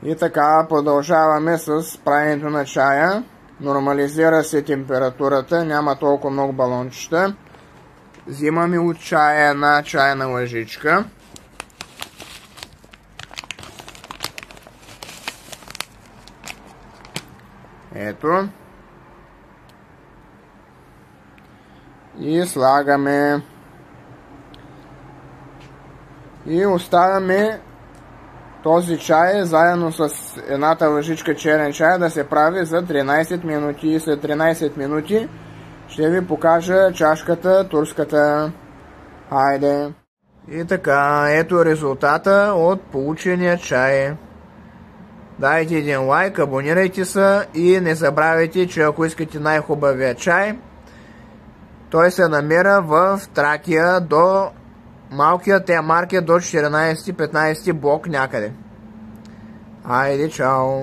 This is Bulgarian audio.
И така продължаваме с правенето на чая. Нормализира се температурата, няма толкова много балончета. Взимаме от чая една чайна лъжичка. Ето. И слагаме. И оставяме този чай заедно с едната лъжичка черен чай да се прави за 13 минути. И след 13 минути ще ви покажа чашката турската. Хайде! И така, ето резултата от получения чай. Дайте един лайк, абонирайте се и не забравяйте, че ако искате най-хубавия чай, той се намира в Тракия до малкият маркет до 14-15 блок някъде. Хайде, чао!